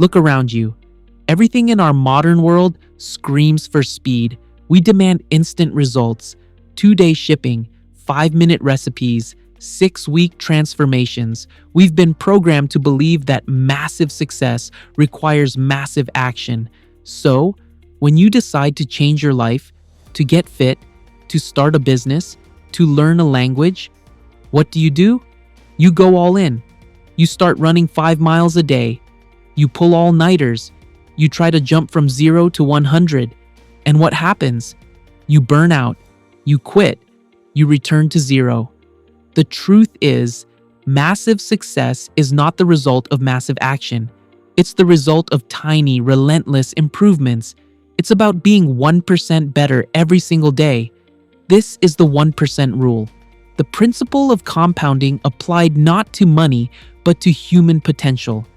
Look around you. Everything in our modern world screams for speed. We demand instant results, 2-day shipping, 5-minute recipes, 6-week transformations. We've been programmed to believe that massive success requires massive action. So, when you decide to change your life, to get fit, to start a business, to learn a language, what do? You go all in. You start running 5 miles a day. You pull all-nighters. You try to jump from 0 to 100. And what happens? You burn out. You quit. You return to 0. The truth is, massive success is not the result of massive action. It's the result of tiny, relentless improvements. It's about being 1% better every single day. This is the 1% rule. The principle of compounding applied not to money, but to human potential.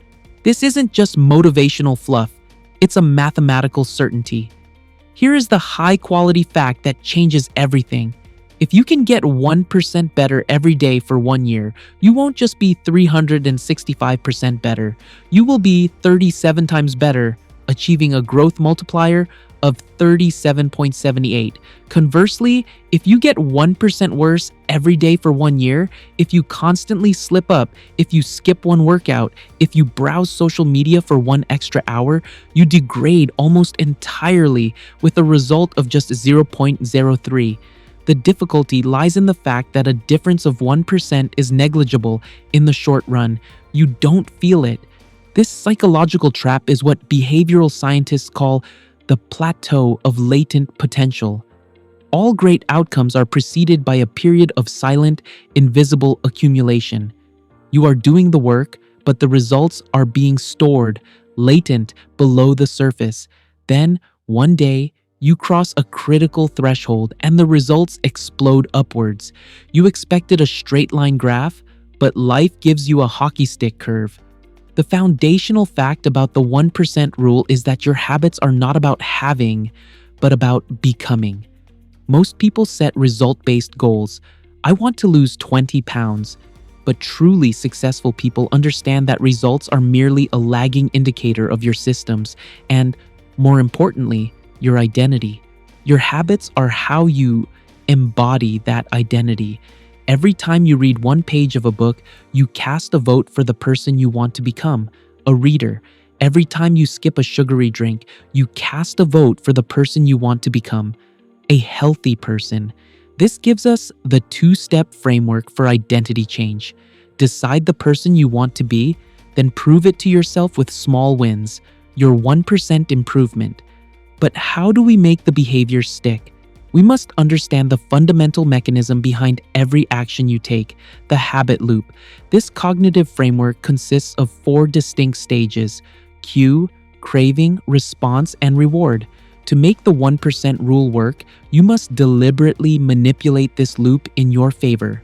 This isn't just motivational fluff. It's a mathematical certainty. Here is the high-quality fact that changes everything. If you can get 1% better every day for 1 year, you won't just be 365% better. You will be 37 times better, achieving a growth multiplier of 37.78. Conversely, if you get 1% worse every day for 1 year, if you constantly slip up, if you skip one workout, if you browse social media for 1 extra hour, you degrade almost entirely with a result of just 0.03. The difficulty lies in the fact that a difference of 1% is negligible in the short run. You don't feel it. This psychological trap is what behavioral scientists call the Plateau of Latent Potential. All great outcomes are preceded by a period of silent, invisible accumulation. You are doing the work, but the results are being stored, latent, below the surface. Then, one day, you cross a critical threshold and the results explode upwards. You expected a straight line graph, but life gives you a hockey stick curve. The foundational fact about the 1% rule is that your habits are not about having, but about becoming. Most people set result-based goals. I want to lose 20 pounds. But truly successful people understand that results are merely a lagging indicator of your systems and, more importantly, your identity. Your habits are how you embody that identity. Every time you read 1 page of a book, you cast a vote for the person you want to become, a reader. Every time you skip a sugary drink, you cast a vote for the person you want to become, a healthy person. This gives us the 2-step framework for identity change. Decide the person you want to be, then prove it to yourself with small wins, your 1% improvement. But how do we make the behavior stick? We must understand the fundamental mechanism behind every action you take, the habit loop. This cognitive framework consists of 4 distinct stages: cue, craving, response, and reward. To make the 1% rule work, you must deliberately manipulate this loop in your favor.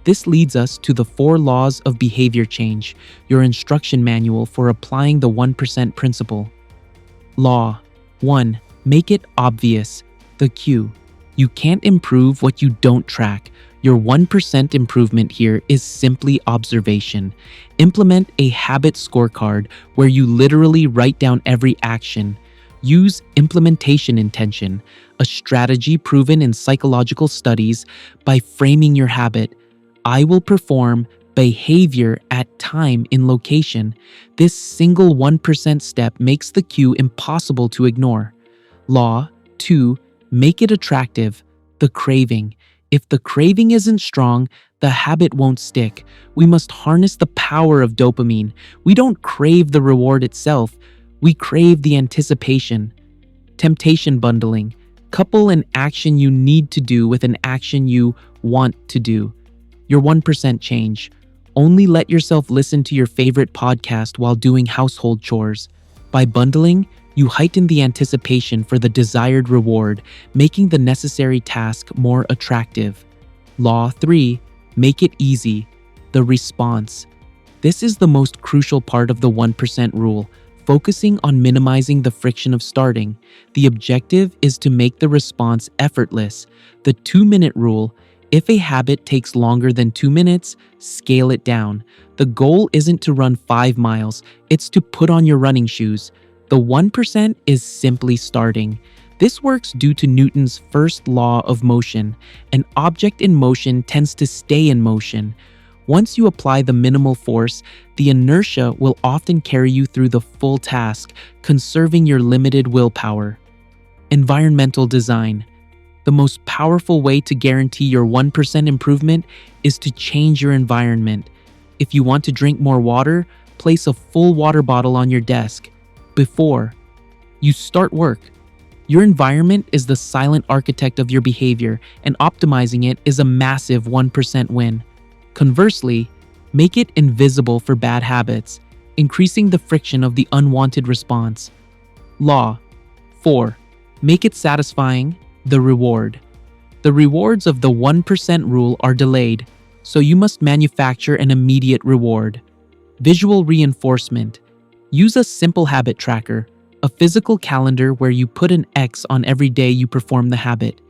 This leads us to the 4 laws of behavior change, your instruction manual for applying the 1% principle. Law 1. Make it obvious. The cue. You can't improve what you don't track. Your 1% improvement here is simply observation. Implement a habit scorecard where you literally write down every action. Use implementation intention, a strategy proven in psychological studies by framing your habit. I will perform behavior at time in location. This single 1% step makes the cue impossible to ignore. Law 2. Make it attractive. The craving. If the craving isn't strong, the habit won't stick. We must harness the power of dopamine. We don't crave the reward itself. We crave the anticipation. Temptation bundling. Couple an action you need to do with an action you want to do. Your 1% change. Only let yourself listen to your favorite podcast while doing household chores. By bundling, you heighten the anticipation for the desired reward, making the necessary task more attractive. Law 3. Make it easy. The response. This is the most crucial part of the 1% rule, focusing on minimizing the friction of starting. The objective is to make the response effortless. The 2-minute rule. If a habit takes longer than 2 minutes, scale it down. The goal isn't to run 5 miles, it's to put on your running shoes. The 1% is simply starting. This works due to Newton's first law of motion. An object in motion tends to stay in motion. Once you apply the minimal force, the inertia will often carry you through the full task, conserving your limited willpower. Environmental design. The most powerful way to guarantee your 1% improvement is to change your environment. If you want to drink more water, place a full water bottle on your desk. Before you start work, your environment is the silent architect of your behavior, and optimizing it is a massive 1% win. Conversely, make it invisible for bad habits, increasing the friction of the unwanted response. Law 4. Make it satisfying. The reward. The rewards of the 1% rule are delayed, so you must manufacture an immediate reward. Visual reinforcement. Use a simple habit tracker, a physical calendar where you put an X on every day you perform the habit.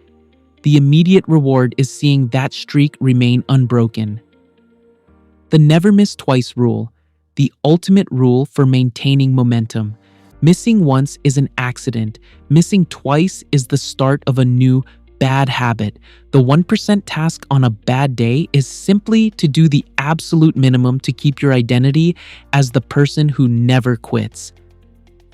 The immediate reward is seeing that streak remain unbroken. The never miss twice rule, the ultimate rule for maintaining momentum. Missing once is an accident. Missing twice is the start of a new bad habit. The 1% task on a bad day is simply to do the absolute minimum to keep your identity as the person who never quits.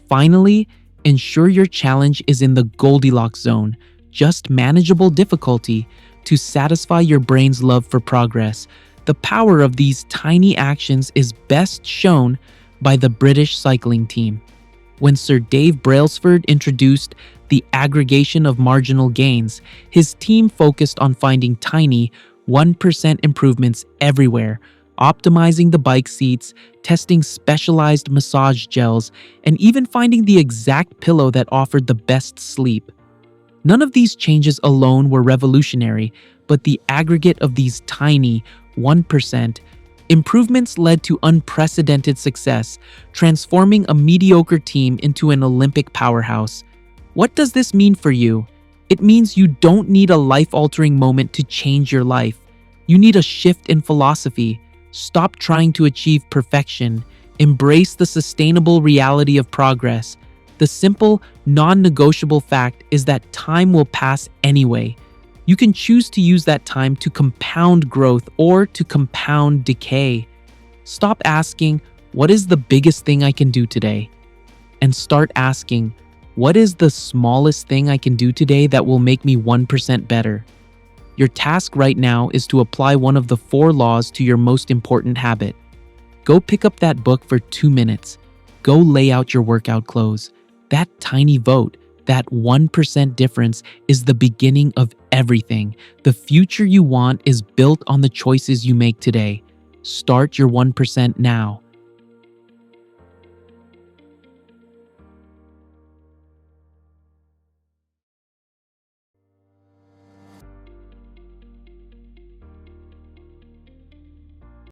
Finally, ensure your challenge is in the Goldilocks zone, just manageable difficulty, to satisfy your brain's love for progress. The power of these tiny actions is best shown by the British cycling team. When Sir Dave Brailsford introduced the aggregation of marginal gains, his team focused on finding tiny 1% improvements everywhere, optimizing the bike seats, testing specialized massage gels, and even finding the exact pillow that offered the best sleep. None of these changes alone were revolutionary, but the aggregate of these tiny 1% improvements led to unprecedented success, transforming a mediocre team into an Olympic powerhouse. What does this mean for you? It means you don't need a life-altering moment to change your life. You need a shift in philosophy. Stop trying to achieve perfection. Embrace the sustainable reality of progress. The simple, non-negotiable fact is that time will pass anyway. You can choose to use that time to compound growth or to compound decay. Stop asking, what is the biggest thing I can do today? And start asking, what is the smallest thing I can do today that will make me 1% better? Your task right now is to apply one of the 4 laws to your most important habit. Go pick up that book for 2 minutes. Go lay out your workout clothes. That tiny vote, that 1% difference, is the beginning of everything. The future you want is built on the choices you make today. Start your 1% now.